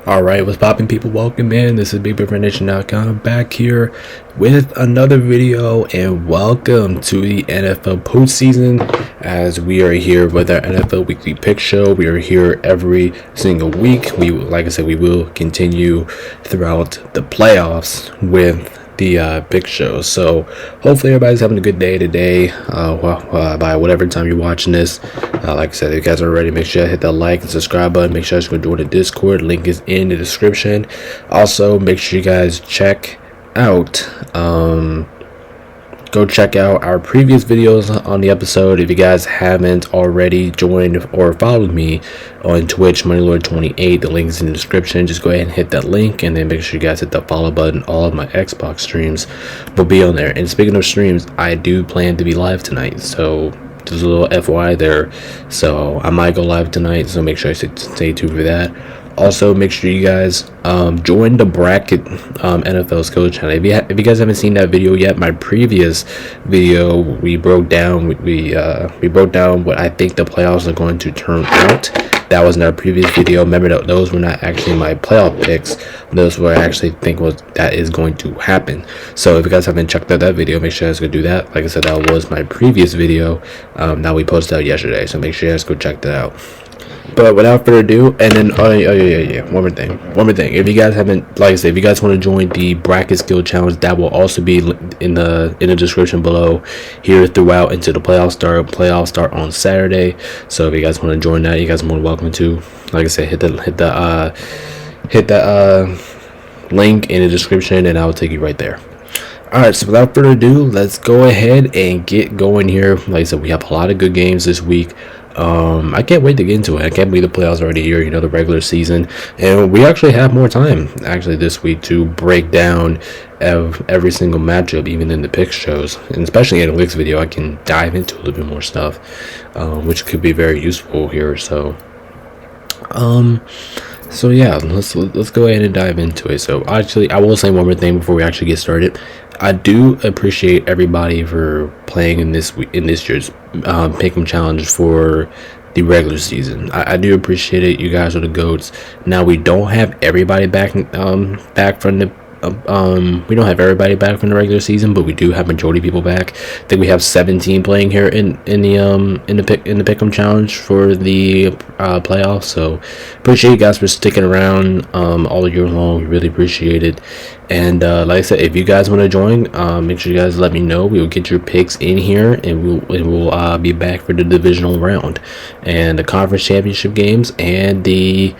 Alright, what's poppin', people? Welcome in. This is BigBigForNation.com back here with another video, and welcome to the NFL postseason as we are here with our NFL weekly pick show. We are here every single week. Like I said, we will continue throughout the playoffs with the pick show. So hopefully everybody's having a good day today, by whatever time you're watching this. Like I said, if you guys are ready, make sure to hit that like and subscribe button. Make sure to join the Discord. Link is in the description. Also, make sure you guys check out go check out our previous videos on the episode. If you guys haven't already joined or followed me on Twitch, MoneyLord28, the link is in the description. Just go ahead and hit that link, and then make sure you guys hit the follow button. All of my Xbox streams will be on there. And speaking of streams, I do plan to be live tonight, so just a little FYI there. So I might go live tonight, so make sure I stay tuned for that. Also, make sure you guys join the bracket NFL Skills channel. If you guys haven't seen that video yet, my previous video, we broke down we broke down what I think the playoffs are going to turn out. That was in our previous video. Remember that those were not actually my playoff picks. Those were I actually think that is going to happen. So if you guys haven't checked out that video, make sure you guys go do that. Like I said, that was my previous video that we posted out yesterday. So make sure you guys go check that out. But without further ado, and then one more thing. If you guys haven't, like I said, if you guys want to join the bracket skill challenge, that will also be in the description below here throughout until the playoffs start. Playoffs start on Saturday, so if you guys want to join that, you guys are more than welcome to. Like I said, hit the link in the description, and I'll take you right there. Alright, so without further ado, let's go ahead and get going here. Like I said, we have a lot of good games this week. I can't wait to get into it. I can't believe the playoffs are already here, the regular season, and we actually have more time actually this week to break down every single matchup, even in the pick shows, and especially in the Wix video I can dive into a little bit more stuff, which could be very useful here. So yeah, let's go ahead and dive into it. So actually, I will say one more thing before we actually get started. I do appreciate everybody for playing in this year's Pick'em challenge for the regular season. I do appreciate it. You guys are the goats. Now we don't have everybody back from the we don't have everybody back from the regular season, but we do have majority of people back. I think we have 17 playing here in the Pick'em challenge for the playoffs. So appreciate you guys for sticking around all year long. We really appreciate it. And like I said, if you guys want to join, make sure you guys let me know. We will get your picks in here, and we'll be back for the divisional round and the conference championship games and the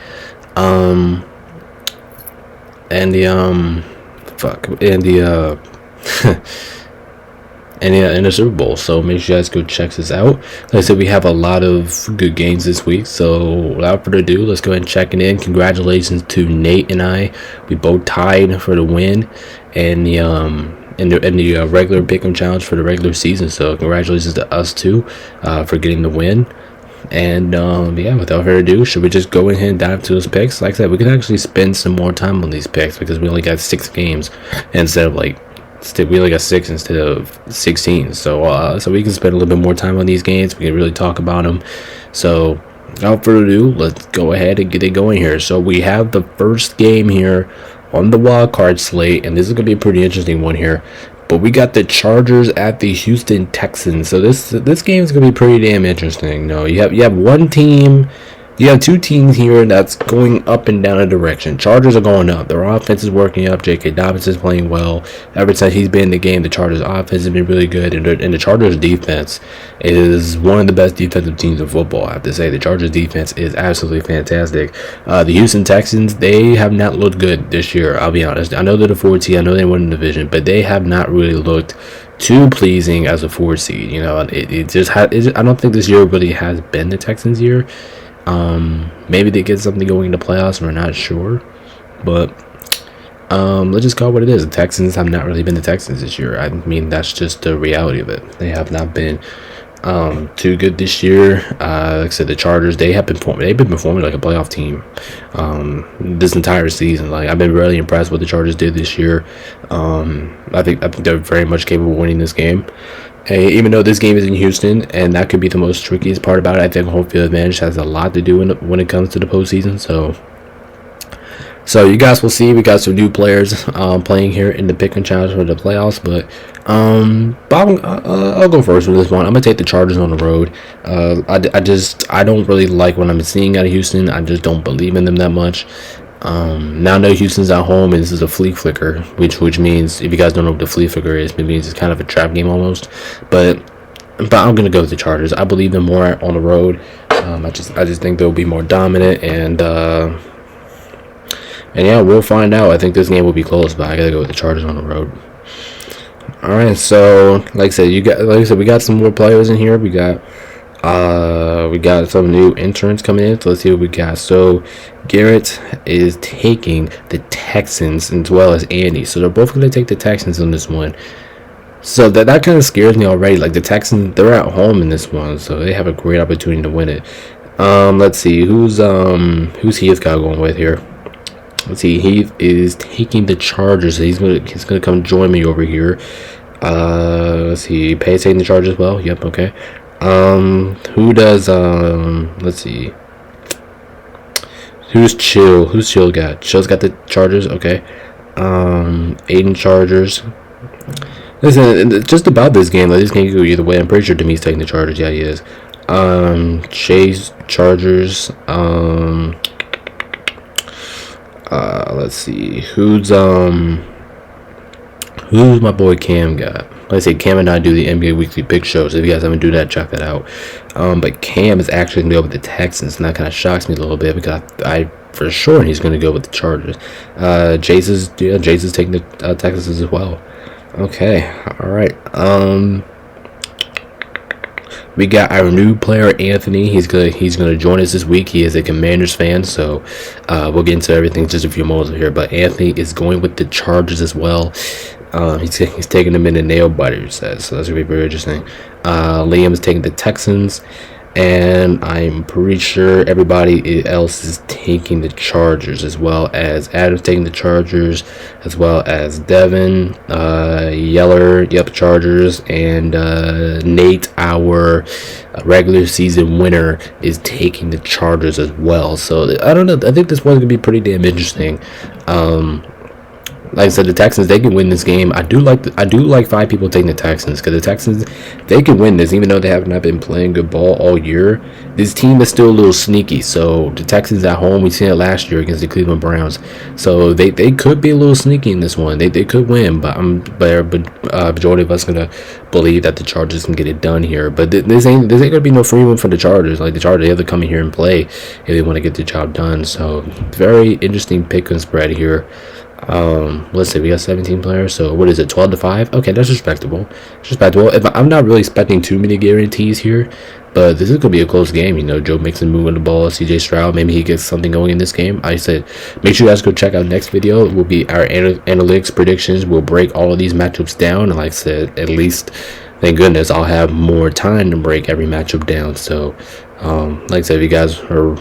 Super Bowl. So make sure you guys go check this out. Like I said, we have a lot of good games this week, so without further ado, let's go ahead and check it in. Congratulations to Nate and I. We both tied for the win and the regular Pick'em challenge for the regular season, so congratulations to us too for getting the win. And yeah, without further ado, should we just go ahead and dive into those picks? Like I said, we can actually spend some more time on these picks because we only got 6 games instead of we only got 6 instead of 16. So we can spend a little bit more time on these games. We can really talk about them. So without further ado, let's go ahead and get it going here. So we have the first game here on the Wildcard slate, and this is gonna be a pretty interesting one here. But we got the Chargers at the Houston Texans. So this game is gonna be pretty damn interesting. No, you have one team. You have 2 teams here that's going up and down a direction. Chargers are going up. Their offense is working up. J.K. Dobbins is playing well. Ever since he's been in the game, the Chargers offense has been really good. And the Chargers defense is one of the best defensive teams in football, I have to say. The Chargers defense is absolutely fantastic. The Houston Texans, they have not looked good this year, I'll be honest. I know they're the 4th seed. I know they won the division, but they have not really looked too pleasing as a 4th seed. I don't think this year really has been the Texans' year. Maybe they get something going in the playoffs, we're not sure, but let's just call it what it is. The Texans have not really been the Texans this year. I mean, that's just the reality of it. They have not been too good this year. Like I said, the Chargers, they've been performing like a playoff team this entire season. Like, I've been really impressed with what the Chargers did this year. I think they're very much capable of winning this game. Even though this game is in Houston, and that could be the most trickiest part about it, I think home field advantage has a lot to do when it comes to the postseason. So So you guys will see we got some new players playing here in the pick and challenge for the playoffs, but I'll go first with this one. I'm gonna take the Chargers on the road. I don't really like what I'm seeing out of Houston. I just don't believe in them that much. Now I know Houston's at home and this is a flea flicker, which means, if you guys don't know what the flea flicker is, it means it's kind of a trap game almost. But I'm gonna go with the Chargers. I believe them more on the road. I just think they'll be more dominant, and yeah, we'll find out. I think this game will be close, but I gotta go with the Chargers on the road. All right, so like I said, we got some more players in here. We got some new interns coming in. So let's see what we got. So Garrett is taking the Texans as well as Andy. So they're both gonna take the Texans on this one. So that kind of scares me already. Like, the Texans, they're at home in this one, so they have a great opportunity to win it. Let's see who's Heath got going with here. Let's see, Heath is taking the Chargers. So he's gonna come join me over here. Let's see, Pay's taking the Chargers as well. Yep, okay. Who does let's see. Who's Chill got? Chill's got the Chargers, okay. Aiden Chargers. Listen, just about this game, like, this game could go either way. I'm pretty sure Demi's taking the Chargers. Yeah, he is. Chase Chargers. Let's see, who's my boy Cam got? Like I say, Cam and I do the NBA Weekly Pick Show, so if you guys haven't do that, check that out. But Cam is actually gonna go with the Texans, and that kind of shocks me a little bit, because I for sure he's gonna go with the Chargers. Jace is taking the Texans as well. Okay, all right. We got our new player Anthony. He's gonna join us this week. He is a Commanders fan, so we'll get into everything in just a few moments here. But Anthony is going with the Chargers as well. He's taking them in the nail biter, so that's gonna be very interesting. Liam is taking the Texans, and I'm pretty sure everybody else is taking the Chargers, as well as Adam's taking the Chargers, as well as Devin, Yeller, yep, Chargers, and Nate, our regular season winner, is taking the Chargers as well. So I don't know. I think this one's gonna be pretty damn interesting. Like I said, the Texans, they can win this game. I do like 5 people taking the Texans, because the Texans, they can win this, even though they have not been playing good ball all year. This team is still a little sneaky. So the Texans at home, we seen it last year against the Cleveland Browns. So they could be a little sneaky in this one. They could win, but majority of us gonna believe that the Chargers can get it done here. But this ain't gonna be no free win for the Chargers. Like, the Chargers, they have to come in here and play if they want to get the job done. So very interesting pick and spread here. Let's see, we got 17 players, so what is it, 12-5? Okay, that's respectable. If I'm not really expecting too many guarantees here, but this is gonna be a close game. You know, Joe Mixon moving the ball, CJ Stroud, maybe he gets something going in this game. I said, make sure you guys go check out next video. It will be our analytics predictions. We'll break all of these matchups down, and like I said, at least, thank goodness, I'll have more time to break every matchup down. So like I said, if you guys are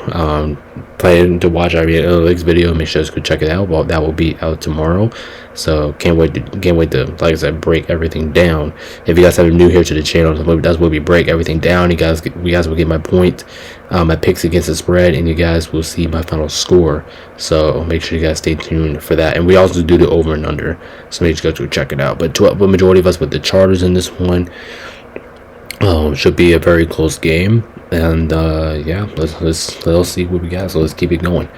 planning to watch our analytics video, make sure to go check it out. Well, that will be out tomorrow, so can't wait to, like I said, break everything down. If you guys are new here to the channel, that's where we break everything down. You guys will get my point, my picks against the spread, and you guys will see my final score. So make sure you guys stay tuned for that. And we also do the over and under, so make sure to go check it out. But the majority of us with the Chargers in this one. Should be a very close game, and yeah, let's see what we got. So let's keep it going.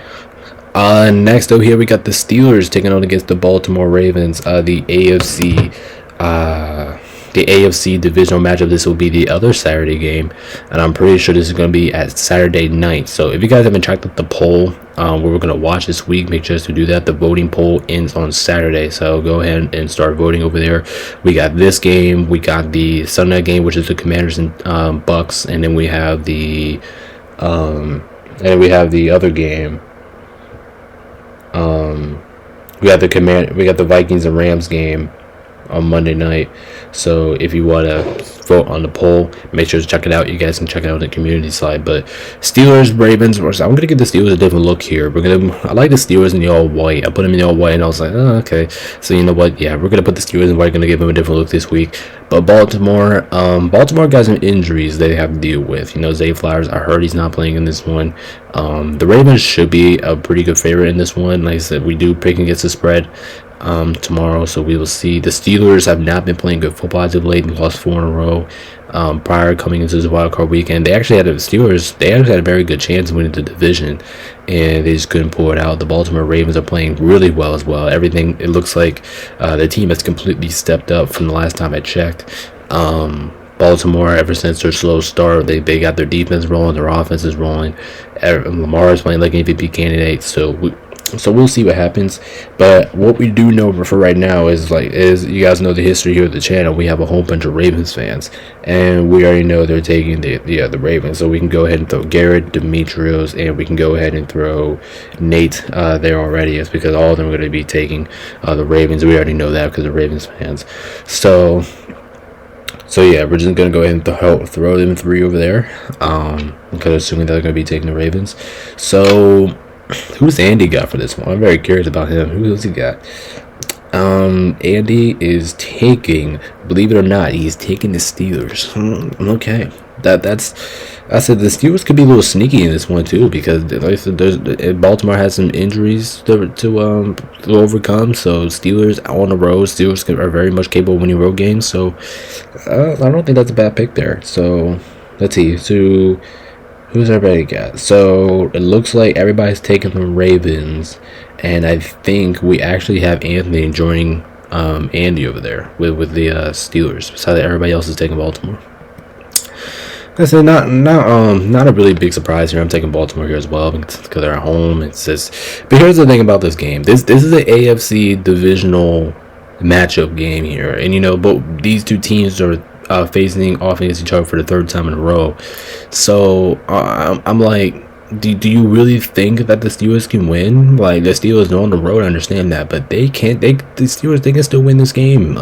Next over here, we got the Steelers taking on against the Baltimore Ravens. The AFC divisional matchup. This will be the other Saturday game, and I'm pretty sure this is going to be at Saturday night. So if you guys haven't checked out the poll where we're going to watch this week, make sure to do that. The voting poll ends on Saturday, so go ahead and start voting over there. We got this game, we got the Sunday game, which is the Commanders and Bucks, and then we have the other game. We got the Vikings and Rams game. on Monday night. So if you want to vote on the poll, make sure to check it out. You guys can check it out on the community side. But Steelers, Ravens. I'm gonna give the Steelers a different look here. I like the Steelers in the all white. I put them in the all white, and I was like, oh, okay. So you know what? Yeah, we're gonna put the Steelers in white. Gonna give them a different look this week. But Baltimore got some injuries they have to deal with. You know, Zay Flowers, I heard he's not playing in this one. The Ravens should be a pretty good favorite in this one. Like I said, we do pick against the spread tomorrow, so we will see. The Steelers have not been playing good football as of late and lost 4 in a row. Prior coming into this wildcard weekend, they actually had a very good chance of winning the division, and they just couldn't pull it out. The Baltimore Ravens are playing really well as well. It looks like the team has completely stepped up from the last time I checked. Baltimore, ever since their slow start, they got their defense rolling, their offense is rolling. Lamar is playing like an MVP candidate, so we'll see what happens. But what we do know for right now is you guys know the history here of the channel. We have a whole bunch of Ravens fans, and we already know they're taking the Ravens. So we can go ahead and throw Garrett, Demetrios, and we can go ahead and throw Nate there already. It's because all of them are going to be taking the Ravens. We already know that because they're Ravens fans. So yeah, we're just gonna go ahead and throw them 3 over there. Because assuming they're gonna be taking the Ravens. So who's Andy got for this one? I'm very curious about him. Who's he got? Andy is taking, believe it or not, he's taking the Steelers. Okay. I said the Steelers could be a little sneaky in this one too, because like I said, Baltimore has some injuries to overcome. So Steelers on the road, Steelers are very much capable of winning road games. So I don't think that's a bad pick there. So let's see. So who's everybody got? So it looks like everybody's taking the Ravens, and I think we actually have Anthony joining Andy over there with the Steelers. Besides, everybody else is taking Baltimore. I said not a really big surprise here. I'm taking Baltimore here as well because they're at home. It's just, but here's the thing about this game. This is an AFC divisional matchup game here, and you know, both these two teams are facing off against each other for the 3rd time in a row. So I'm like, do you really think that the Steelers can win? Like, the Steelers are on the road, I understand that, but they can't. The Steelers, they can still win this game.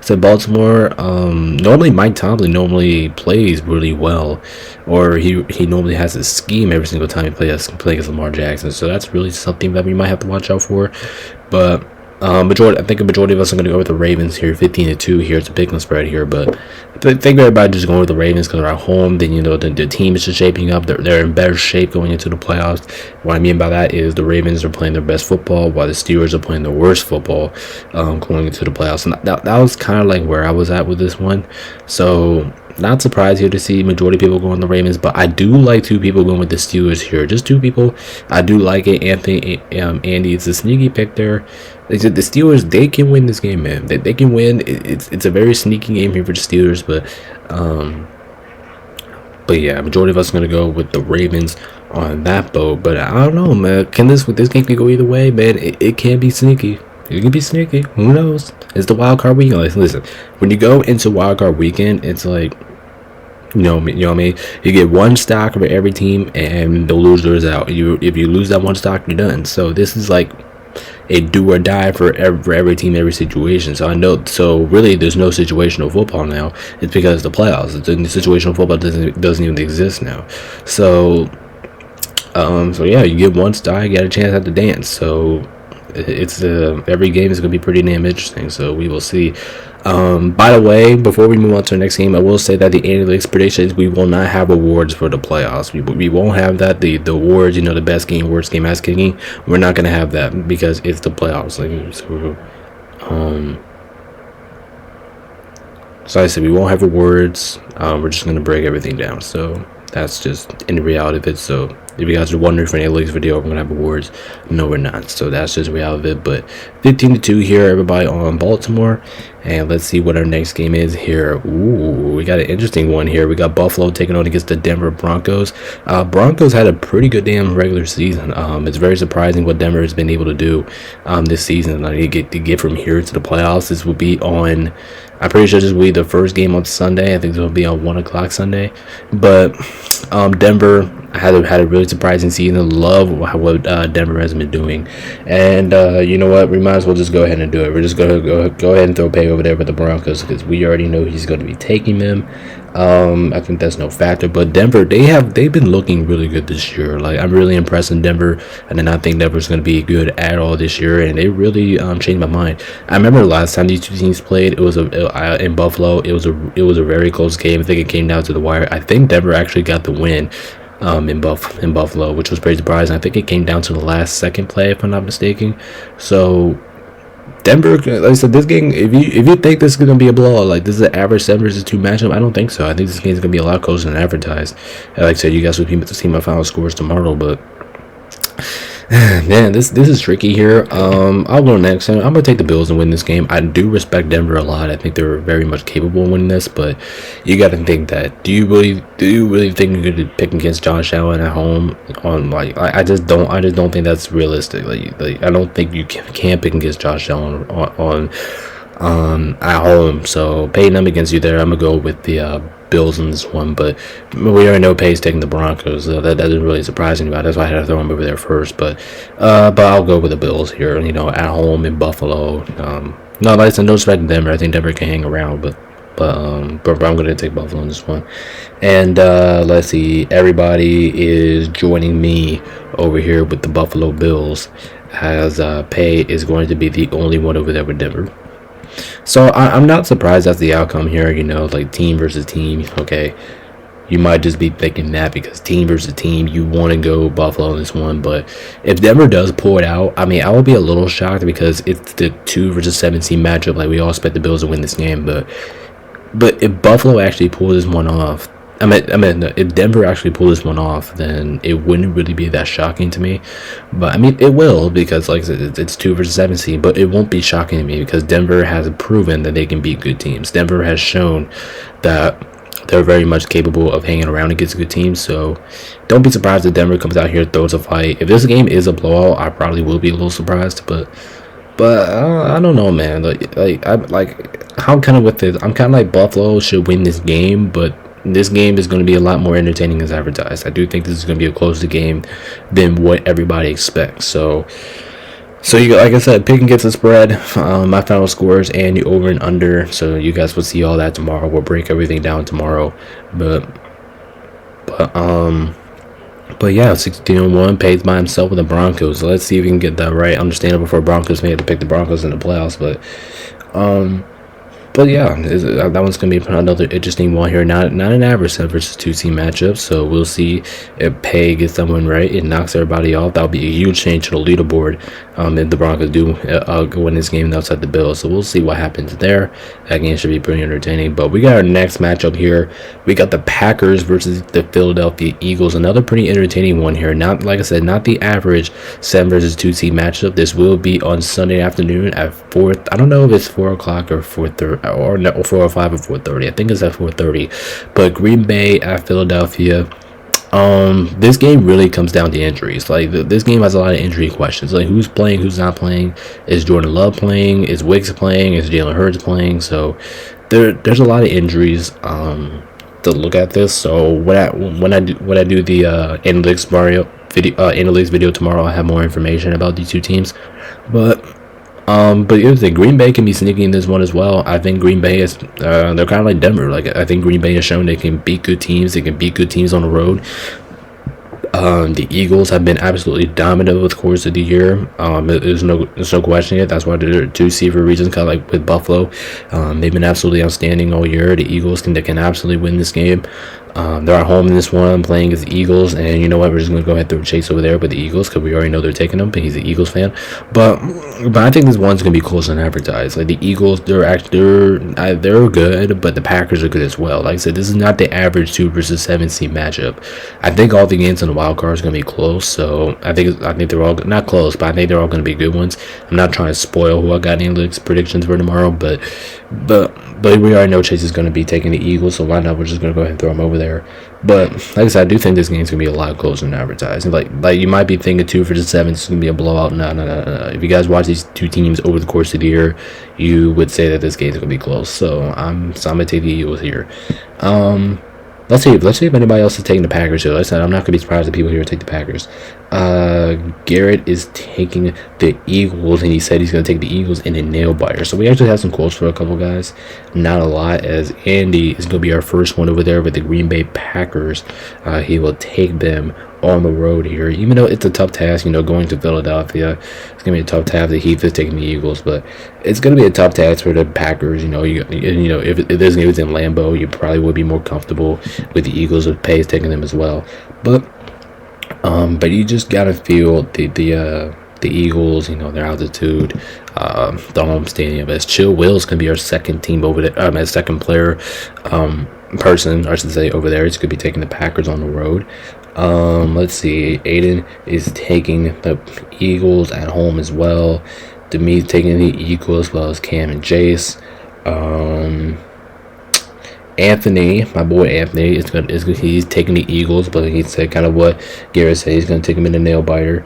So Baltimore, normally Mike Tomlin plays really well, or he normally has a scheme every single time he plays against Lamar Jackson. So that's really something that we might have to watch out for. But I think a majority of us are going to go with the Ravens here, 15-2 here. It's a big spread here, but I think everybody just going with the Ravens because they're at home. Then you know the team is just shaping up. They're in better shape going into the playoffs. What I mean by that is the Ravens are playing their best football, while the Steelers are playing their worst football going into the playoffs. And that was kind of like where I was at with this one. So not surprised here to see majority of people going the Ravens, but I do like 2 people going with the Steelers here. Just 2 people. I do like it. Andy, it's a sneaky pick there. The Steelers, they can win this game, man. They can win. It's a very sneaky game here for the Steelers, but yeah, majority of us are gonna go with the Ravens on that boat. But I don't know, man. This game can go either way, man. It can be sneaky. It can be sneaky. Who knows? It's the wild card weekend. Like, listen, when you go into wild card weekend, it's like, you know what I mean? You get 1 stock for every team, and the loser's out. If you lose that 1 stock, you're done. So this is like a do or die for every team, every situation. So I know. So really, there's no situational football now. It's because the playoffs. The situational football doesn't even exist now. So yeah, you get 1 stock, you got a chance at the dance. So it's every game is going to be pretty damn interesting. So we will see. By the way, before we move on to the next game, I will say that the analytics predictions, we will not have awards for the playoffs. We won't have that. The awards, you know, the best game, worst game, ass kicking, we're not going to have that because it's the playoffs. So I said we won't have awards. We're just going to break everything down. So that's just in the reality of it. So if you guys are wondering for an analytics video, we're going to have awards. No, we're not. So that's just the reality of it. But 15-2 here, everybody on Baltimore. And let's see what our next game is here. Ooh, we got an interesting one here. We got Buffalo taking on against the Denver Broncos. Broncos had a pretty good damn regular season. It's very surprising what Denver has been able to do this season. To get from here to the playoffs. This will be on I'm pretty sure this will be the first game on Sunday. I think it will be on 1 o'clock Sunday. But Denver had a really surprising season. Love what Denver has been doing, and you know what? We might as well just go ahead and do it. We're just gonna go ahead and throw Pay over there with the Broncos because we already know he's going to be taking them. I think that's no factor. But Denver, they've been looking really good this year. Like, I'm really impressed in Denver, and then I think Denver's going to be good at all this year. And they really changed my mind. I remember last time these two teams played, it was in Buffalo. It was a very close game. I think it came down to the wire. I think Denver actually got the win in Buffalo, which was pretty surprising. I think it came down to the last second play, if I'm not mistaken. So Denver, like I said, this game, if you think this is gonna be a blowout, like this is an average 7-2 matchup, I don't think so. I think this game is gonna be a lot closer than advertised. Like I said, you guys will be able to see my final scores tomorrow, but man, this is tricky here. I'll go next. I'm gonna take the Bills and win this game. I do respect Denver a lot. I think they're very much capable of winning this, but you got to think that. Do you really think you're gonna pick against Josh Allen at home? On like, I just don't think that's realistic. Like I don't think you can pick against Josh Allen on at home. So paying them against you there, I'm gonna go with the Bills in this one, but we already know Pay's taking the Broncos. That doesn't really surprise anybody. That's why I had to throw him over there first. But I'll go with the Bills here. You know, at home in Buffalo. No, like I said, no respect to Denver. I think Denver can hang around, but I'm going to take Buffalo in this one. And let's see, everybody is joining me over here with the Buffalo Bills, as Pay is going to be the only one over there with Denver. So I'm not surprised that's the outcome here. You know, like team versus team. Okay, you might just be thinking that because team versus team, you want to go Buffalo in this one. But if Denver does pull it out, I mean, I will be a little shocked because it's the 2 versus 7 team matchup. Like, we all expect the Bills to win this game, but if Buffalo actually pulls this one off, I mean, if Denver actually pulled this one off, then it wouldn't really be that shocking to me. But I mean, it will, because like I said, it's 2 versus 7 team, but it won't be shocking to me because Denver has proven that they can beat good teams. Denver has shown that they're very much capable of hanging around against good teams. So don't be surprised if Denver comes out here, throws a fight. If this game is a blowout, I probably will be a little surprised, but I don't know, man. I'm kind of with this. I'm kind of like Buffalo should win this game, but this game is going to be a lot more entertaining as advertised. I do think this is going to be a closer game than what everybody expects. So you, like I said, pick against the spread, my final scores, and the over and under. So you guys will see all that tomorrow. We'll break everything down tomorrow. But yeah, 16-1 pays by himself with the Broncos. So let's see if we can get that right. Understandable for Broncos may have to pick the Broncos in the playoffs, but yeah, that one's going to be another interesting one here. Not an average 7 versus 2 team matchup, so we'll see if Pay gets someone right. It knocks everybody off. That'll be a huge change to the leaderboard if the Broncos do win this game outside the Bills. So we'll see what happens there. That game should be pretty entertaining. But we got our next matchup here. We got the Packers versus the Philadelphia Eagles. Another pretty entertaining one here. Not, like I said, not the average 7 versus 2 team matchup. This will be on Sunday afternoon at 4. I don't know if it's 4 o'clock or 4:30. Or no, 4 or 5 or 4:30. I think it's at 4:30. But Green Bay at Philadelphia. This game really comes down to injuries. Like, this game has a lot of injury questions. Like, who's playing, who's not playing? Is Jordan Love playing? Is Wicks playing? Is Jalen Hurts playing? So there's a lot of injuries to look at this. So when I do the analytics video tomorrow, I'll have more information about these two teams. But here's the thing, Green Bay can be sneaky in this one as well. I think Green Bay is, they're kind of like Denver. Like, I think Green Bay has shown they can beat good teams. They can beat good teams on the road. The Eagles have been absolutely dominant over the course of the year. There's no questioning it. That's why they're 2 seed for reasons, kind of like with Buffalo. They've been absolutely outstanding all year. The Eagles can absolutely win this game. They're at home in this one, playing as the Eagles, and you know what? We're just gonna go ahead and throw a chase over there with the Eagles because we already know they're taking them. But he's an Eagles fan, but I think this one's gonna be closer than advertised. Like, the Eagles, they're good, but the Packers are good as well. Like I said, this is not the average 2 versus 7 seed matchup. I think all the games on the wild card is gonna be close. So I think they're all not close, but I think they're all gonna be good ones. I'm not trying to spoil who I got in analytics predictions for tomorrow, but we already know Chase is gonna be taking the Eagles, so why not? We're just gonna go ahead and throw him over there. But like I said, I do think this game's gonna be a lot closer than advertised. Like you might be thinking 2 for the 7, it's gonna be a blowout. No. If you guys watch these two teams over the course of the year, you would say that this game's gonna be close. So I'm gonna take the Eagles here. Let's see if anybody else is taking the Packers here. Like I said, I'm not gonna be surprised if people here take the Packers. Garrett is taking the Eagles, and he said he's gonna take the Eagles in a nail biter. So we actually have some quotes for a couple guys, not a lot, as Andy is gonna be our first one over there with the Green Bay Packers. He will take them on the road here, even though it's a tough task, going to Philadelphia. It's gonna be a tough task. The Heat is taking the Eagles, but it's gonna be a tough task for the Packers. If this game was in Lambeau, you probably would be more comfortable with the Eagles, with Pace taking them as well. But you just gotta feel the Eagles, their altitude, the home stadium. As Chill Will's gonna be our second team over there, as second player, person, I should say, over there. He's gonna be taking the Packers on the road. Let's see. Aiden is taking the Eagles at home as well. Demi's taking the Eagles as well as Cam and Jace. Anthony, my boy Anthony, he's taking the Eagles, but he said kind of what Garrett said. He's gonna take him in the nail biter.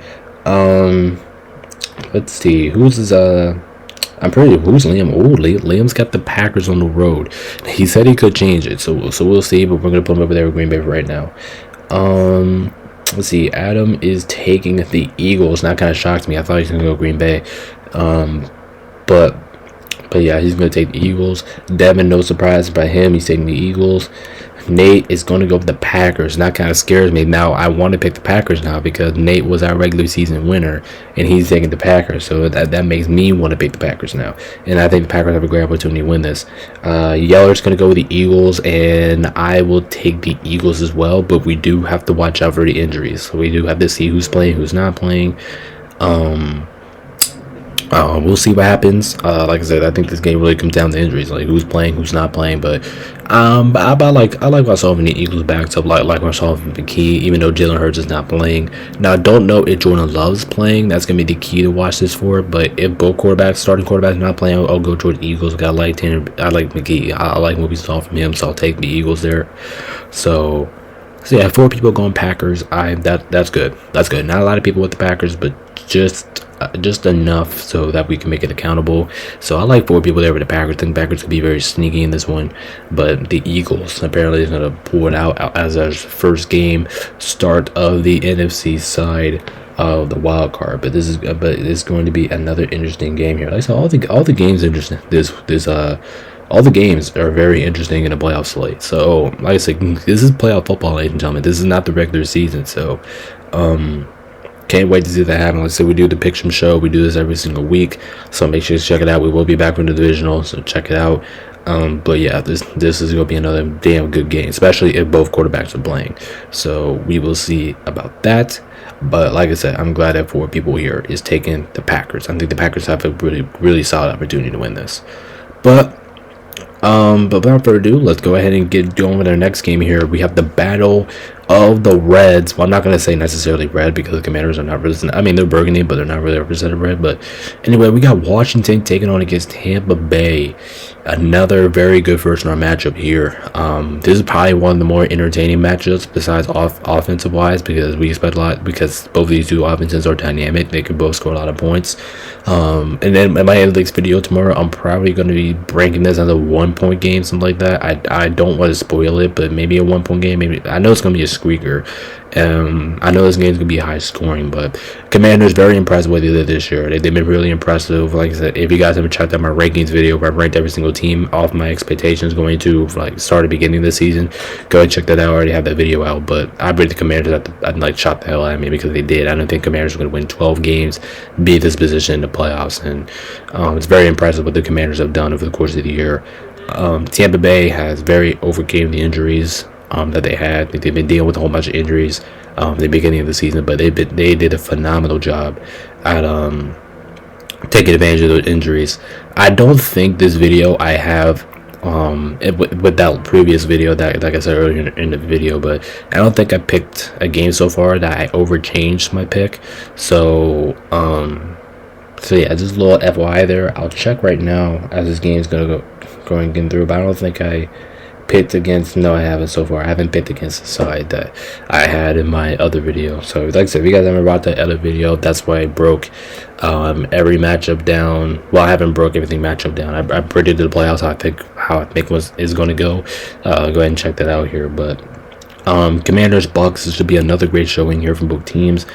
Let's see. Who's Liam? Oh, Liam's got the Packers on the road. He said he could change it, so we'll see. But we're gonna put him over there with Green Bay right now. Let's see. Adam is taking the Eagles. And that kind of shocked me. I thought he was gonna go Green Bay. But yeah, he's gonna take the Eagles. Devin, no surprise by him. He's taking the Eagles. Nate is going to go with the Packers, and that kind of scares me. Now, I want to pick the Packers now because Nate was our regular season winner, and he's taking the Packers, so that makes me want to pick the Packers now. And I think the Packers have a great opportunity to win this. Yeller's going to go with the Eagles, and I will take the Eagles as well, but we do have to watch out for the injuries. So we do have to see who's playing, who's not playing. We'll see what happens. Like I said, I think this game really comes down to injuries, like who's playing, who's not playing. But I like what I saw from the Eagles backs up, like what I saw from the key, even though Jalen Hurts is not playing. Now I don't know if Jordan Love's playing. That's gonna be the key to watch this for. But if both starting quarterbacks, not playing, I'll go towards the Eagles. I like McGee. I like what we saw from him, so I'll take the Eagles there. So yeah, 4 people going Packers. That's good. That's good. Not a lot of people with the Packers, but just enough so that we can make it accountable. So I like 4 people there with the Packers. I think the Packers could be very sneaky in this one, but the Eagles apparently is going to pull it out as our first game start of the NFC side of the wild card. But it's going to be another interesting game here. Like I said, all the games interesting. All the games are very interesting in a playoff slate. So like I said, this is playoff football, ladies and gentlemen. This is not the regular season. So can't wait to see that happen. Like I said, we do the Pick'em show. We do this every single week, so make sure to check it out. We will be back from the divisional, so check it out. But yeah, this is going to be another damn good game, especially if both quarterbacks are playing. So we will see about that. But like I said, I'm glad that 4 people here is taking the Packers. I think the Packers have a really, really solid opportunity to win this. But without further ado, let's go ahead and get going with our next game here. We have the Battle of the Reds. Well, I'm not going to say necessarily red because the Commanders are not represented. I mean, they're burgundy, but they're not really represented red. But anyway, we got Washington taking on against Tampa Bay. Another very good first round matchup here. This is probably one of the more entertaining matchups besides offensive wise, because we expect a lot, because both of these two offenses are dynamic. They could both score a lot of points. And then at my end of this video tomorrow, I'm probably going to be ranking this as a 1-point game, something like that. I don't want to spoil it, but maybe a 1-point game. Maybe I know it's going to be a squeaker. I know this game's gonna be high scoring, but Commanders very impressed with what they did this year. They've been really impressive. Like I said, if you guys haven't checked out my rankings video where I ranked every single team off my expectations going to start the beginning of the season, go and check that out. I already have that video out, but I believe the Commanders I'd shot the hell out of me because they did. I don't think Commanders are gonna win 12 games, be this position in the playoffs, and it's very impressive what the Commanders have done over the course of the year. Tampa Bay has very overcame the injuries that they had. They've been dealing with a whole bunch of injuries the beginning of the season, but they did a phenomenal job at taking advantage of those injuries. I don't think this video I have with that previous video that, like I said earlier in the video, but I don't think I picked a game so far that I overchanged my pick. So yeah, just a little FYI there. I'll check right now as this game is going and get through, but I don't think I picked against. No, I haven't so far. I haven't picked against the side that I had in my other video. So like I said, if you guys haven't watched that other video, that's why I broke every matchup down. Well, I haven't broke everything matchup down. I predicted the playoffs how I think is going to go. Go ahead and check that out here. But Commanders Bucks, this should be another great showing here from both teams.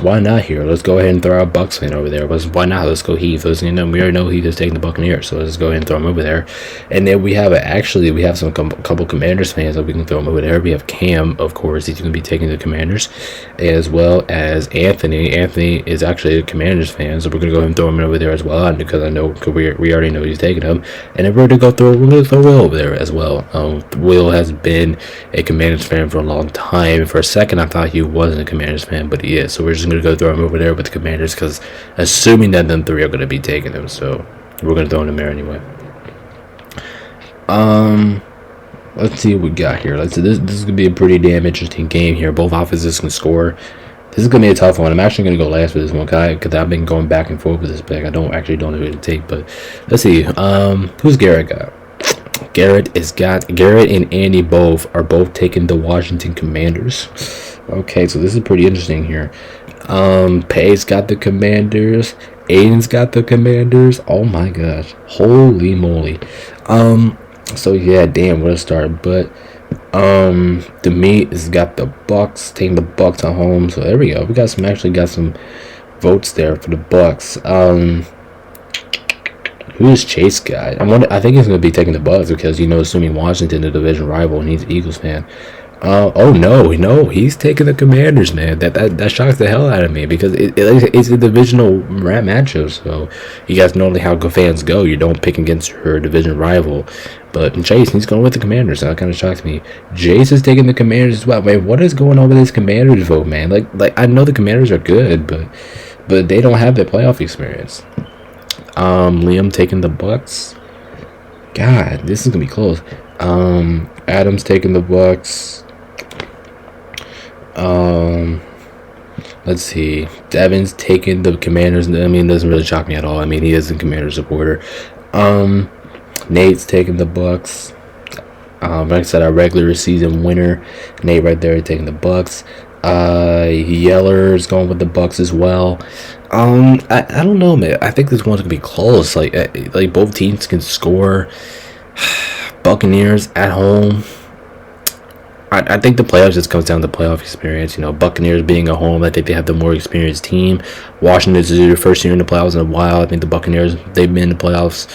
Why not here? Let's go ahead and throw our Bucks fan over there. Why not? Let's go Heath. We already know Heath is taking the Buccaneers, so let's go ahead and throw him over there. And then we have some couple Commanders fans that we can throw him over there. We have Cam, of course. He's going to be taking the Commanders, as well as Anthony. Anthony is actually a Commanders fan, so we're going to go ahead and throw him over there as well, because I know we already know he's taking him. And then we're going to throw Will over there as well. Will has been a Commanders fan for a long time. For a second, I thought he wasn't a Commanders fan, but he is. So we're just going to go throw him over there with the Commanders, because assuming that them three are going to be taking him, so we're going to throw him there anyway. Let's see what we got here. Let's see. This is going to be a pretty damn interesting game here. Both offenses can score. This is going to be a tough one. I'm actually going to go last for this one, because I've been going back and forth with this pick. I don't know who to take, but let's see. Who's Garrett got? Garrett and Andy are both taking the Washington Commanders. Okay, so this is pretty interesting here. Pay's got the Commanders. Aiden's got the Commanders. Oh my gosh. Holy moly. So yeah, damn, what a start. But the meat has got the Bucks, taking the Bucks at home. So there we go. We got some votes there for the Bucks. Who is Chase guy? I think he's gonna be taking the Bucks, because assuming Washington, the division rival, and he's an Eagles fan. Oh no, he's taking the Commanders, man. That shocks the hell out of me, because it's a divisional matchup. So you guys know how fans go. You don't pick against your division rival. But Chase, he's going with the Commanders. That kind of shocks me. Jace is taking the Commanders as well. Man, what is going on with this Commanders vote, man? Like I know the Commanders are good, but they don't have that playoff experience. Liam taking the Bucks. God, this is gonna be close. Adam's taking the Bucks. Let's see. Devin's taking the Commanders. I mean, it doesn't really shock me at all. I mean, he is a Commander supporter. Nate's taking the Bucks. Like I said, our regular season winner, Nate, right there, taking the Bucks. Yeller's going with the Bucks as well. I don't know, man. I think this one's gonna be close. Like both teams can score. Buccaneers at home. I think the playoffs just comes down to playoff experience. Buccaneers being at home, I think they have the more experienced team. Washington is their first year in the playoffs in a while. I think the Buccaneers, they've been in the playoffs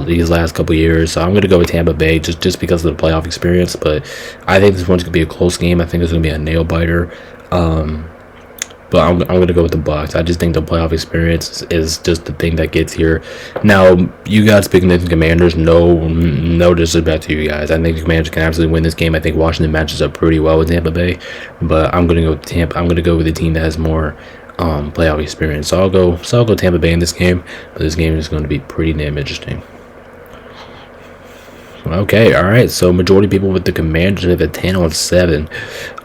these last couple years. So I'm going to go with Tampa Bay just because of the playoff experience. But I think this one's going to be a close game. I think it's going to be a nail biter. But I'm going to go with the Bucks. I just think the playoff experience is just the thing that gets here. Now, you guys picking the Commanders, no disrespect to you guys. I think the Commanders can absolutely win this game. I think Washington matches up pretty well with Tampa Bay. But I'm going to go with Tampa. I'm going to go with the team that has more playoff experience. So I'll go Tampa Bay in this game. But this game is going to be pretty damn interesting. Okay, all right. So majority of people with the Commanders have a 10-7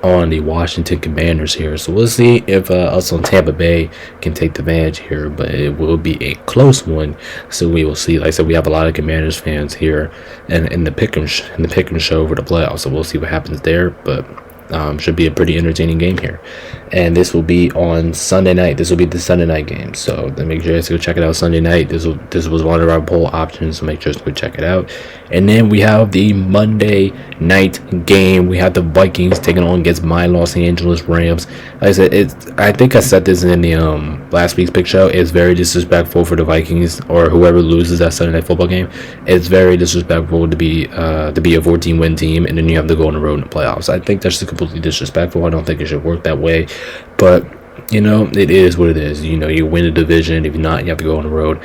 on the Washington Commanders here. So we'll see if us on Tampa Bay can take the advantage here, but it will be a close one. So we will see. Like I said, we have a lot of Commanders fans here, and in the pick 'em show for the playoffs. So we'll see what happens there, but. Should be a pretty entertaining game here, and this will be on Sunday night. This will be the Sunday night game, so then make sure you guys go check it out Sunday night. This was one of our poll options, so make sure to go check it out. And then we have the Monday night game. We have the Vikings taking on against my Los Angeles Rams. Like I said, I think I said this in the last week's pick show. It's very disrespectful for the Vikings or whoever loses that Sunday night football game. It's very disrespectful to be a 14-win team, and then you have to go on the road in the playoffs. I think that's just completely disrespectful. I don't think it should work that way, but it is what it is. You win a division. If not, you have to go on the road.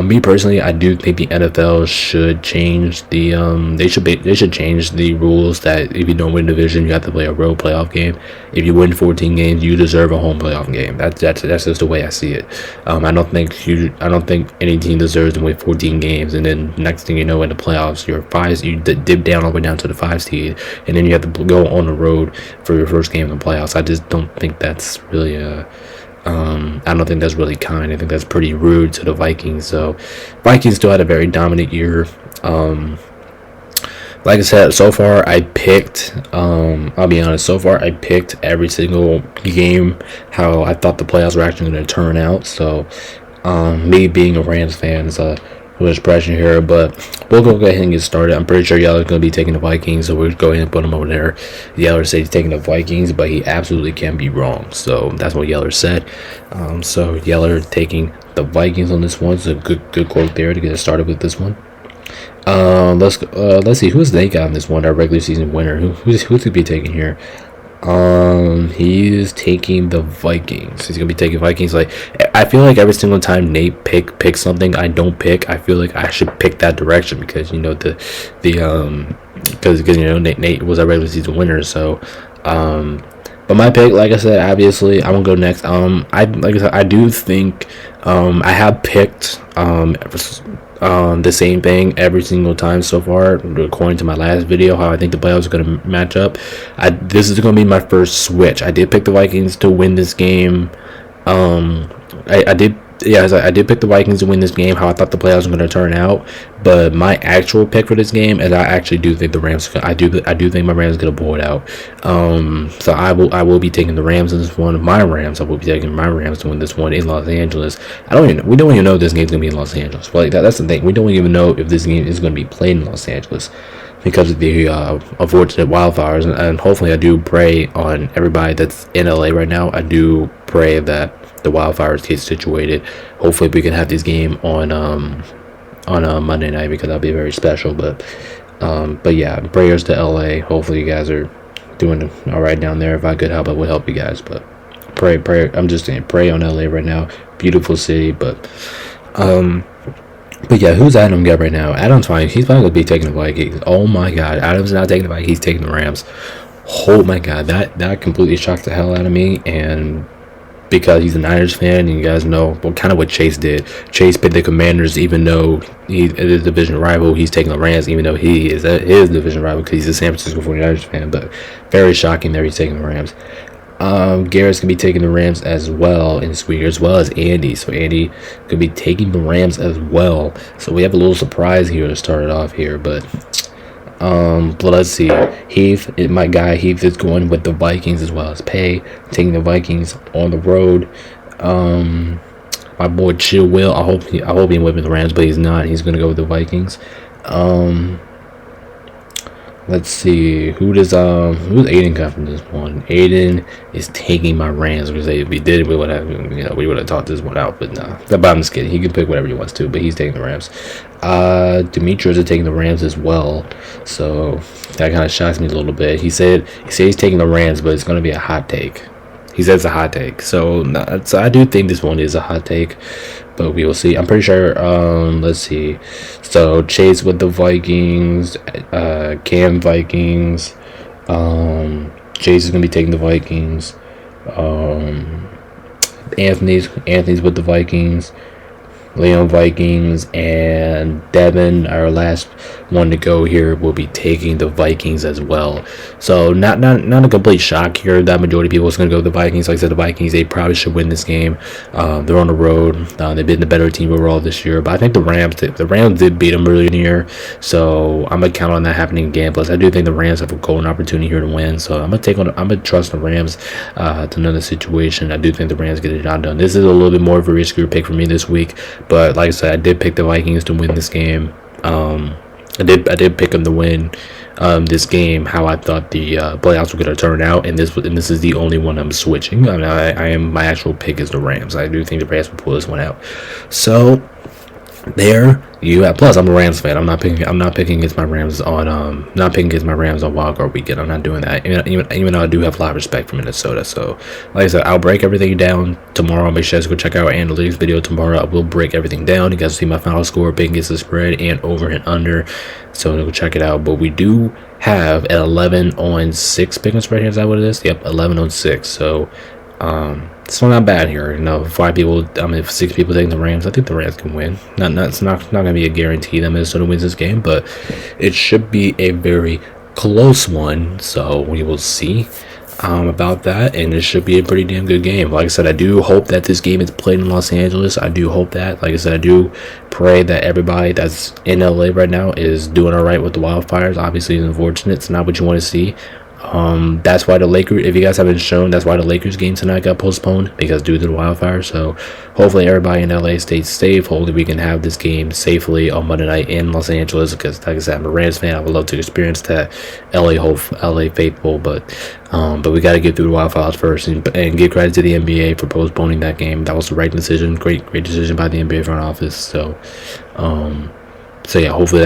Me personally, I do think the NFL should change the they should change the rules that if you don't win division, you have to play a road playoff game. If you win 14 games, you deserve a home playoff game. That's just the way I see it. I don't think any team deserves to win 14 games, and then next thing you know, in the playoffs, you dip down all the way down to the 5 seed, and then you have to go on the road for your first game in the playoffs. I just don't think that's really I don't think that's really kind. I think that's pretty rude to the Vikings. So Vikings still had a very dominant year. like I said, so far I picked. I'll be honest. So far I picked every single game how I thought the playoffs were actually going to turn out. So, me being a Rams fan is a little expression here, but we'll go ahead and get started. I'm pretty sure Yeller's going to be taking the Vikings, so we'll go ahead and put him over there. Yeller said he's taking the Vikings, but he absolutely can be wrong. So that's what Yeller said. So Yeller taking the Vikings on this one. It's a good quote there to get us started with this one. Let's see who's they got in this one. Our regular season winner. Who's to be taking here? He is taking the Vikings. He's gonna be taking Vikings. Like, I feel like every single time Nate picks something I don't pick, I feel like I should pick that direction because because Nate was our regular season winner. So, but my pick, like I said, obviously I'm gonna go next. I do think I have picked the same thing every single time so far, according to my last video, how I think the playoffs are going to match up. This is going to be my first switch. I did pick the Vikings to win this game. I did pick the Vikings to win this game, how I thought the playoffs were going to turn out. But my actual pick for this game is I actually do think the Rams. I do think my Rams are going to pull it out. So I will be taking the Rams in this one. My Rams. I will be taking my Rams to win this one in Los Angeles. We don't even know if this game's going to be in Los Angeles. But that's the thing. We don't even know if this game is going to be played in Los Angeles because of the unfortunate wildfires. And hopefully I do pray on everybody that's in LA right now. I do pray that the wildfires get situated. Hopefully we can have this game on Monday night because that'll be very special. But yeah, prayers to LA. Hopefully you guys are doing all right down there. If I could help, I would help you guys. But pray. I'm just saying, pray on LA right now. Beautiful city, but yeah, who's Adam got right now? Adam's fine. He's probably gonna be taking the Vikings. Oh my God, Adam's not taking the Vikings. He's taking the Rams. Oh my God, that completely shocked the hell out of me. And because he's a Niners fan, and you guys know what Chase did. Chase picked the Commanders, even though he is a division rival. He's taking the Rams, even though he is his division rival because he's a San Francisco 49ers fan. But very shocking there he's taking the Rams. Garrett's gonna be taking the Rams as well in this week, as well as Andy. So Andy gonna be taking the Rams as well. So we have a little surprise here to start it off here, but let's see. My guy Heath is going with the Vikings as well as Pay, taking the Vikings on the road. My boy Chill Will, I hope he went with the Rams, but he's not. He's gonna go with the Vikings. Let's see, who's Aiden got from this one? Aiden is taking my Rams because if he did, we would have talked this one out. But no, but I'm just kidding. He can pick whatever he wants to, but he's taking the Rams. Demetrius is taking the Rams as well, so that kind of shocks me a little bit. He said he's taking the Rams, but it's going to be a hot take. He says it's a hot take, so I do think this one is a hot take, but we will see. I'm pretty sure. Let's see. So Chase with the Vikings, Cam Vikings. Chase is gonna be taking the Vikings. Anthony's with the Vikings. Leon Vikings, and Devin, our last one to go here, will be taking the Vikings as well. So not a complete shock here. That majority of people is going to go with the Vikings. Like I said, the Vikings, they probably should win this game. They're on the road. They've been the better team overall this year. But I think the Rams did beat them earlier in the year. So I'm gonna count on that happening again. Plus, I do think the Rams have a golden opportunity here to win. So I'm gonna trust the Rams to another situation. I do think the Rams get it done. This is a little bit more of a riskier pick for me this week. But like I said, I did pick the Vikings to win this game. I did pick them to win this game. How I thought the playoffs were going to turn out, and this is the only one I'm switching. My actual pick is the Rams. I do think the Rams will pull this one out. So there you have. Plus, I'm a Rams fan. I'm not picking against my Rams on Wildcard weekend. I'm not doing that. Even though I do have a lot of respect for Minnesota. So, like I said, I'll break everything down tomorrow. Make sure you guys go check out our analytics video tomorrow. I will break everything down. You guys will see my final score, big against the spread, and over and under. So go check it out. But we do have an 11-on-6 pick and spread here. Is that what it is? Yep, 11-on-6. So, it's not bad here. 5 people. If 6 people taking the Rams, I think the Rams can win. It's not going to be a guarantee that Minnesota wins this game, but it should be a very close one. So we will see. about that, and it should be a pretty damn good game. Like I said, I do hope that this game is played in Los Angeles. I do hope that. Like I said, I do pray that everybody that's in LA right now is doing all right with the wildfires. Obviously, it's unfortunate. It's not what you want to see. That's why the Lakers, if you guys haven't shown, that's why the Lakers game tonight got postponed, because due to the wildfire. So hopefully everybody in LA stays safe. Hopefully we can have this game safely on Monday night in Los Angeles, because like I said, I'm a Rams fan. I would love to experience that. LA faithful, but we got to get through the wildfires first, and give credit to the NBA for postponing that game. That was the right decision. Great decision by the NBA front office. So yeah, hopefully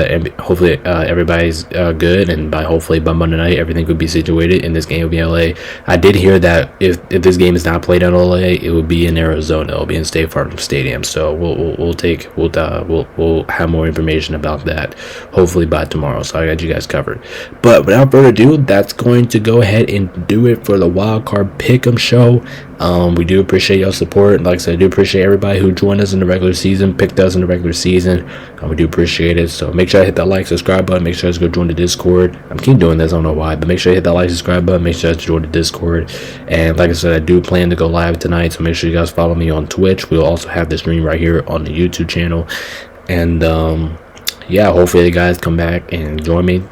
everybody's good, and hopefully by Monday night everything could be situated and this game will be in LA. I did hear that if this game is not played in LA, it will be in Arizona. It'll be in State Farm Stadium. So we'll have more information about that hopefully by tomorrow. So I got you guys covered. But without further ado, that's going to go ahead and do it for the Wildcard Pick'em show. We do appreciate your support. Like I said, I do appreciate everybody who joined us in the regular season, picked us in the regular season. We do appreciate it. So make sure I hit that like, subscribe button. Make sure to go join the Discord. I'm keep doing this, I don't know why, but make sure you hit that like, subscribe button. Make sure to join the Discord. And like I said, I do plan to go live tonight, so make sure you guys follow me on Twitch. We'll also have the stream right here on the YouTube channel. And yeah, hopefully you guys come back and join me.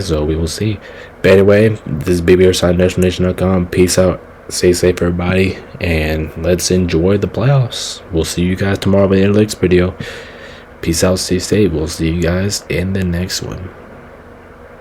So we will see. But anyway, this is BabyRSign.com. Peace out. Stay safe, everybody, and let's enjoy the playoffs. We'll see you guys tomorrow in the next video. Peace out, stay safe. We'll see you guys in the next one.